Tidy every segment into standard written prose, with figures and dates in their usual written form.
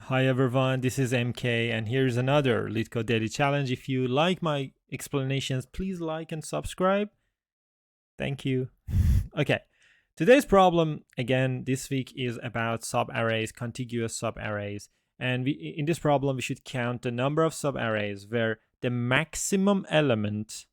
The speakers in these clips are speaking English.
Hi everyone, this is MK and here's another LeetCode Daily Challenge. If you like my explanations, please like and subscribe. Thank you. Okay, today's problem again this week is about subarrays, contiguous subarrays. And in this problem, we should count the number of subarrays where the maximum element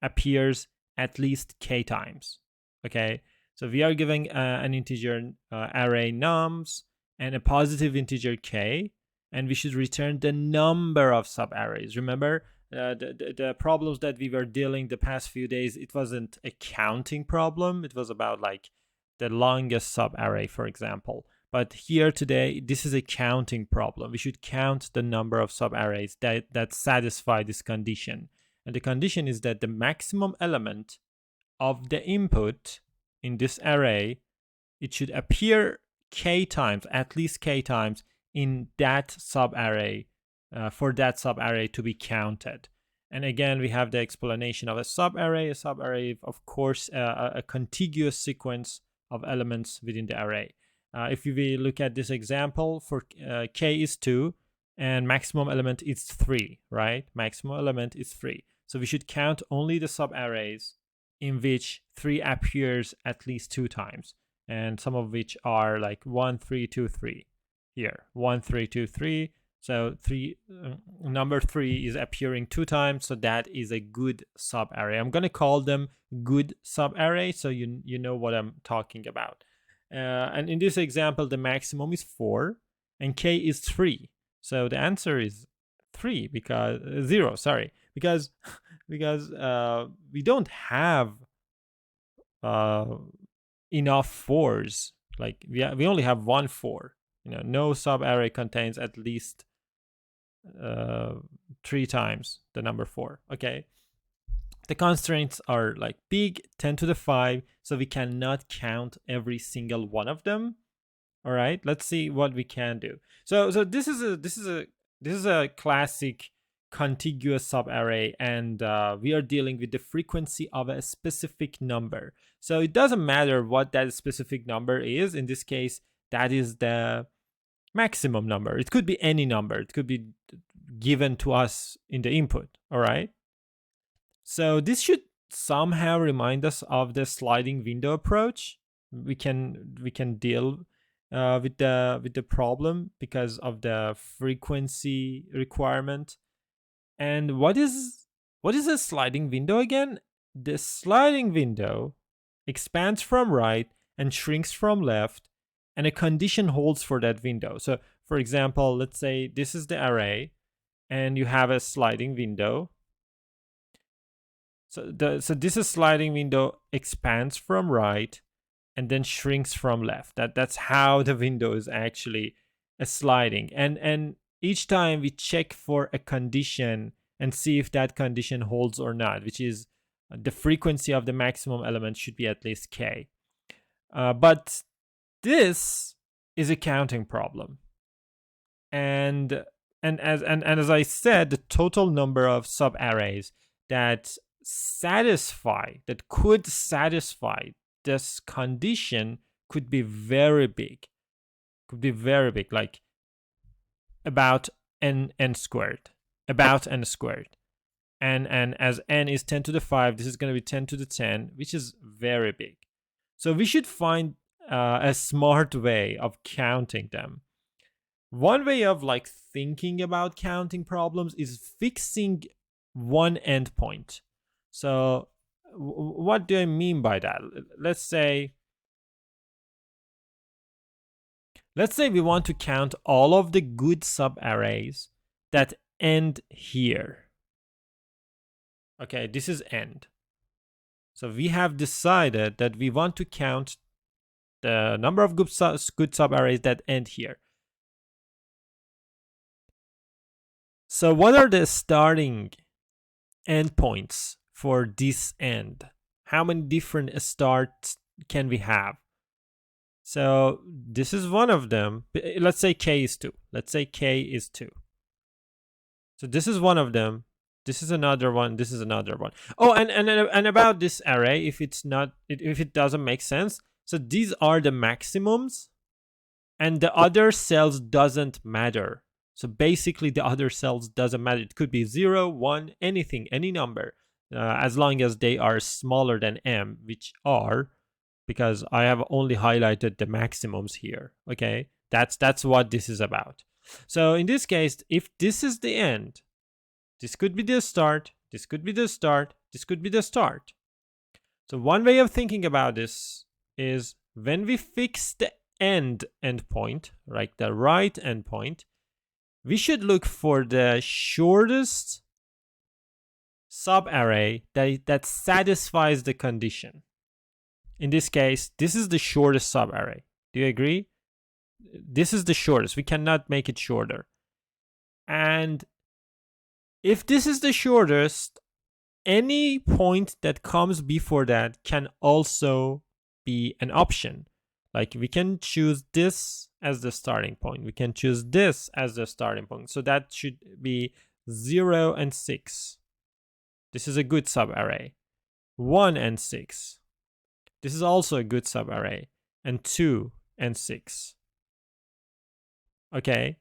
appears at least k times. Okay, so we are giving an integer array nums and a positive integer k, and we should return the number of subarrays. Remember, the problems that we were dealing the past few days, it wasn't a counting problem. It was about like the longest subarray, for example. But here today, this is a counting problem. We should count the number of subarrays that satisfy this condition. And the condition is that the maximum element of the input in this array, it should appear k times, at least k times, in that subarray, for that subarray to be counted. And again, we have the explanation of a subarray. A subarray, of course, a contiguous sequence of elements within the array. If we look at this example, for k is 2 and maximum element is 3, right? Maximum element is 3. So we should count only the subarrays in which 3 appears at least 2 times, and some of which are like 1, 3, 2, 3. Here, 1, 3, 2, 3. So number 3 is appearing 2 times, so that is a good subarray. I'm going to call them good subarray, so you know what I'm talking about. And in this example, the maximum is 4, and k is 3. So the answer is 3 because 0. Sorry, because we don't have enough 4s. Like we only have 1 4. No subarray contains at least 3 times the number 4. Okay. The constraints are like big, 10 to the 5, so we cannot count every single one of them. All right, let's see what we can do. So this is a classic contiguous subarray, and we are dealing with the frequency of a specific number. So it doesn't matter what that specific number is. In this case, that is the maximum number. It could be any number. It could be given to us in the input. All right. So this should somehow remind us of the sliding window approach. We can deal with the problem because of the frequency requirement. And what is a sliding window again? The sliding window expands from right and shrinks from left, and a condition holds for that window. So for example, let's say this is the array and you have a sliding window. So this is sliding window expands from right and then shrinks from left. That's how the window is actually a sliding. And each time we check for a condition and see if that condition holds or not, which is the frequency of the maximum element should be at least k. But this is a counting problem. And as I said, the total number of subarrays that could satisfy this condition could be very big. Like about n squared. And as n is 10 to the 5, this is going to be 10 to the 10, which is very big. So we should find a smart way of counting them. One way of like thinking about counting problems is fixing one endpoint. So what do I mean by that? Let's say we want to count all of the good subarrays that end here. Okay, this is end. So we have decided that we want to count the number of good subarrays that end here. So what are the starting endpoints for this end? How many different starts can we have? So this is one of them. Let's say k is 2. So this is one of them. This is another one. This is another one. Oh, and about this array, if it doesn't make sense. So these are the maximums. and the other cells doesn't matter. So basically the other cells doesn't matter. It could be 0, 1, anything, any number, as long as they are smaller than m, which are, because I have only highlighted the maximums here. Okay, that's what this is about. So in this case, if this is the end, this could be the start, this could be the start, this could be the start. So one way of thinking about this is when we fix the endpoint, like the right endpoint, we should look for the shortest subarray that satisfies the condition. In this case, this is the shortest subarray. Do you agree? This is the shortest. We cannot make it shorter. And if this is the shortest, any point that comes before that can also be an option. Like we can choose this as the starting point. We can choose this as the starting point. So that should be 0 and 6. This is a good subarray. 1 and 6. This is also a good subarray. And 2 and 6. Okay.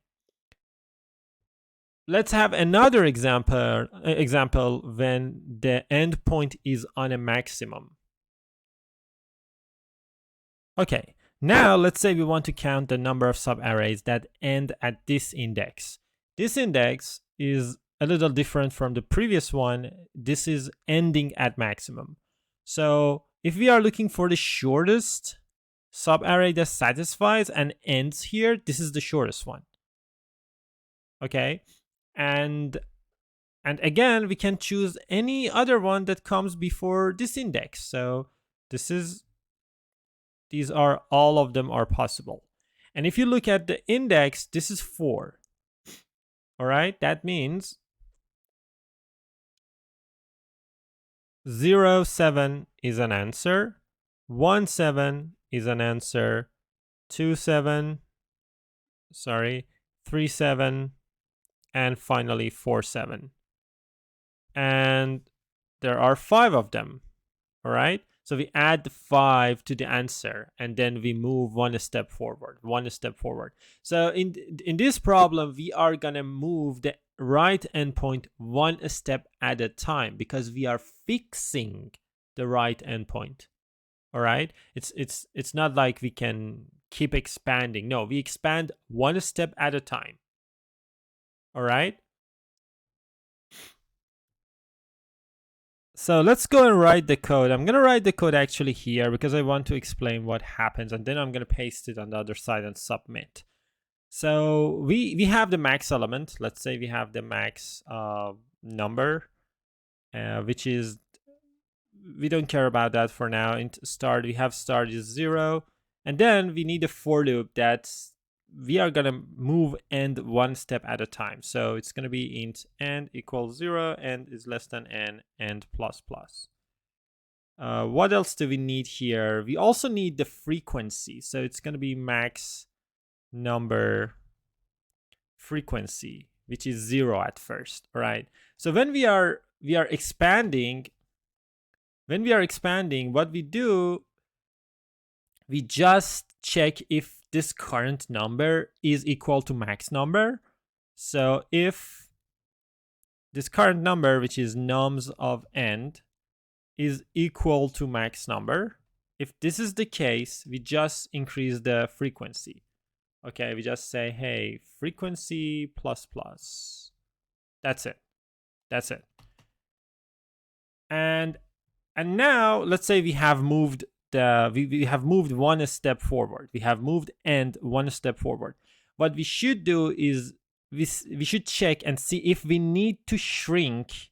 Let's have another example when the endpoint is on a maximum. Okay, now let's say we want to count the number of subarrays that end at this index. This index is a little different from the previous one. This is ending at maximum. So if we are looking for the shortest subarray that satisfies and ends here, this is the shortest one. Okay. And again, we can choose any other one that comes before this index. So these are, all of them are possible. And if you look at the index, this is 4. All right, that means 0, 7 is an answer, 1, 7 is an answer, 2, 7, 3, 7, and finally 4, 7. And there are 5 of them. All right. So we add 5 to the answer, and then we move one step forward. So in this problem, we are gonna move the right endpoint one step at a time because we are fixing the right endpoint. All right. It's not like we can keep expanding. No, we expand one step at a time. All right. So let's go and write the code. I'm going to write the code actually here because I want to explain what happens, and then I'm going to paste it on the other side and submit. So we have the max element. Let's say we have the max number, which is, we don't care about that for now. In start, we have start is 0. And then we need a for loop that's, we are going to move end one step at a time. So it's going to be int end equals 0, end is less than n, end plus plus. What else do we need here? We also need the frequency. So it's going to be max number frequency, which is 0 at first. All right. So when we are expanding, what we do, we just check if this current number is equal to max number. So if this current number, which is nums of end, is equal to max number, if this is the case, we just increase the frequency. Okay, we just say, hey, frequency plus plus. That's it. And now let's say we have moved we have moved one step forward. We have moved end one step forward. What we should do is we should check and see if we need to shrink,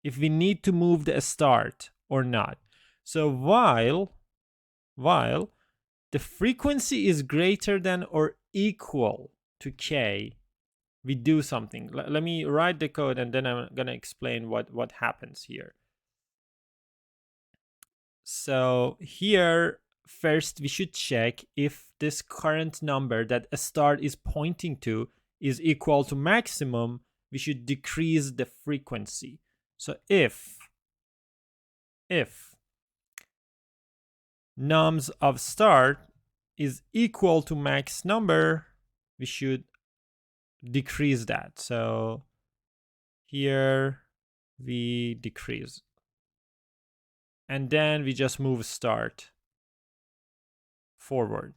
if we need to move the start or not. So while the frequency is greater than or equal to k, we do something. Let me write the code, and then I'm gonna explain what happens here. So here, first we should check if this current number that a start is pointing to is equal to maximum, we should decrease the frequency. So if nums of start is equal to max number, we should decrease that. So here we decrease. And then we just move start forward,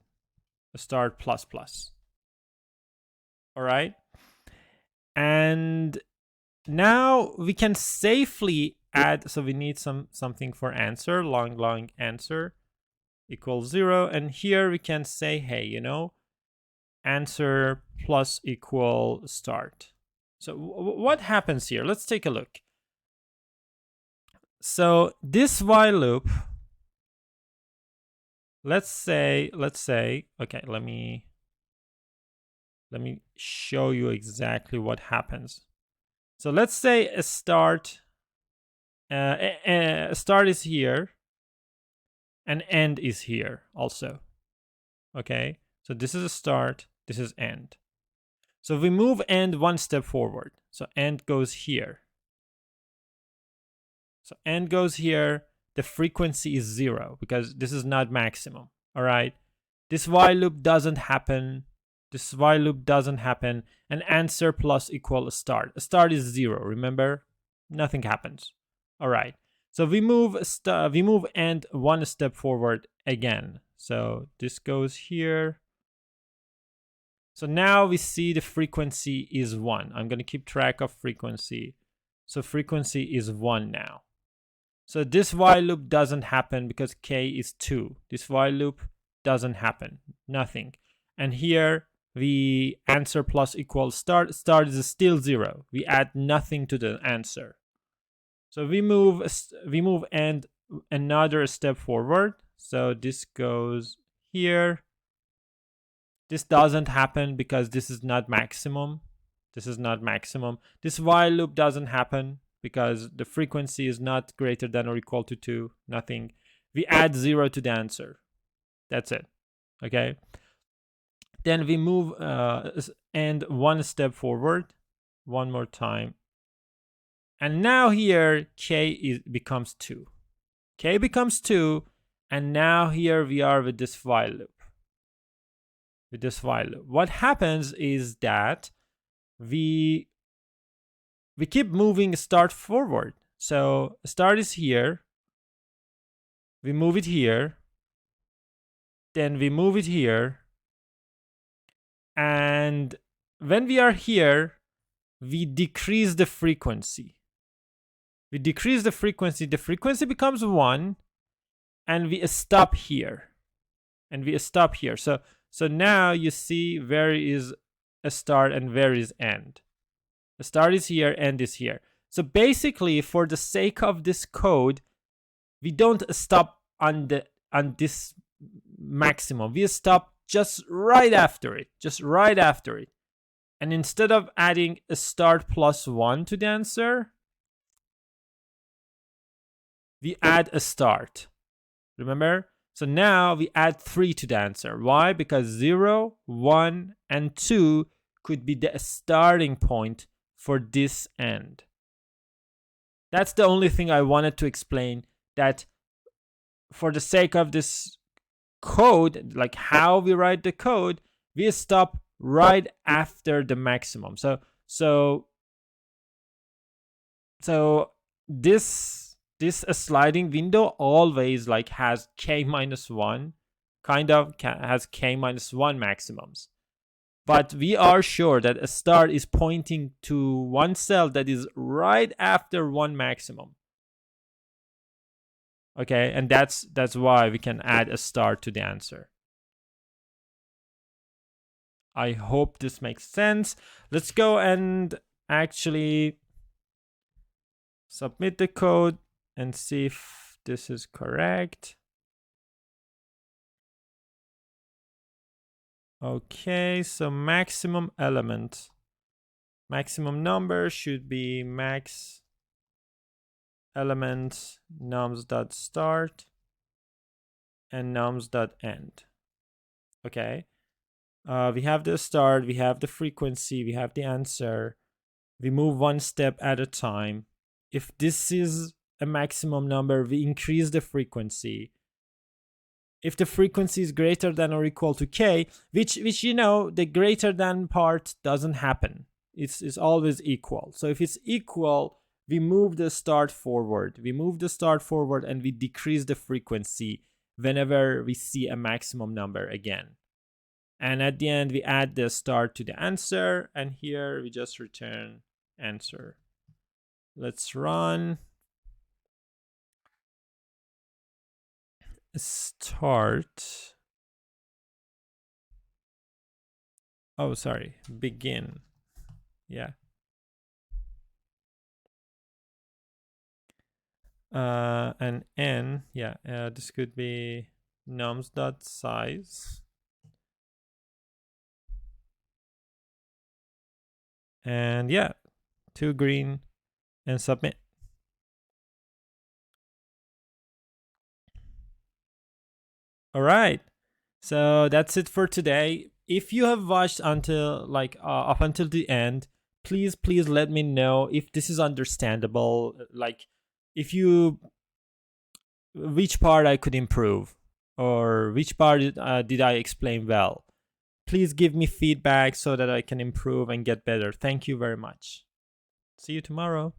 start plus plus. All right. And now we can safely add, so we need something for answer, long answer equals 0. And here we can say, hey, you know, answer plus equal start. So what happens here? Let's take a look. So this while loop, let's say, okay, let me show you exactly what happens. So let's say a start is here and end is here also. Okay, so this is a start, this is end. So we move end one step forward. So end goes here. So end goes here. The frequency is 0 because this is not maximum. All right. This while loop doesn't happen. This while loop doesn't happen. And answer plus equal start. A start is 0. Remember, nothing happens. All right. So we move end one step forward again. So this goes here. So now we see the frequency is 1. I'm going to keep track of frequency. So frequency is 1 now. So this while loop doesn't happen because k is 2. This while loop doesn't happen. Nothing. And here we answer plus equal start. Start is still 0. We add nothing to the answer. So we move end another step forward. So this goes here. This doesn't happen because this is not maximum. This is not maximum. This while loop doesn't happen because the frequency is not greater than or equal to 2. Nothing. We add 0 to the answer. That's it. Okay. Then we move end one step forward. One more time. And now here k becomes 2. K becomes 2. And now here we are with this while loop. With this while loop. What happens is that we keep moving start forward. So start is here. We move it here. Then we move it here. And when we are here, we decrease the frequency. We decrease the frequency. The frequency becomes 1. And we stop here. And we stop here. So now you see where is a start and where is end. The start is here, end is here. So basically, for the sake of this code, we don't stop on this maximum. We stop just right after it. Just right after it. And instead of adding a start plus 1 to the answer, we add a start. Remember? So now we add 3 to the answer. Why? Because 0, 1, and 2 could be the starting point for this end. That's the only thing I wanted to explain, that for the sake of this code, like how we write the code, we stop right after the maximum. So this sliding window always like has k minus 1, kind of has k minus 1 maximums. But we are sure that a start is pointing to one cell that is right after 1 maximum. Okay, and that's why we can add a start to the answer. I hope this makes sense. Let's go and actually submit the code and see if this is correct. Okay, so maximum element. Maximum number should be max element nums.start and nums.end. Okay. We have the start, we have the frequency, we have the answer. We move one step at a time. If this is a maximum number, we increase the frequency. if the frequency is greater than or equal to k, which you know, the greater than part doesn't happen. It's always equal. So if it's equal, we move the start forward. We move the start forward and we decrease the frequency whenever we see a maximum number again. And at the end, we add the start to the answer. And here we just return answer. Let's run. Start. Oh, sorry. Begin. Yeah. And n, yeah, this could be nums.size. And yeah, 2 green and submit. All right. So that's it for today. If you have watched until up until the end, please let me know if this is understandable. Like if you, which part I could improve, or which part did I explain well. Please give me feedback so that I can improve and get better. Thank you very much. See you tomorrow.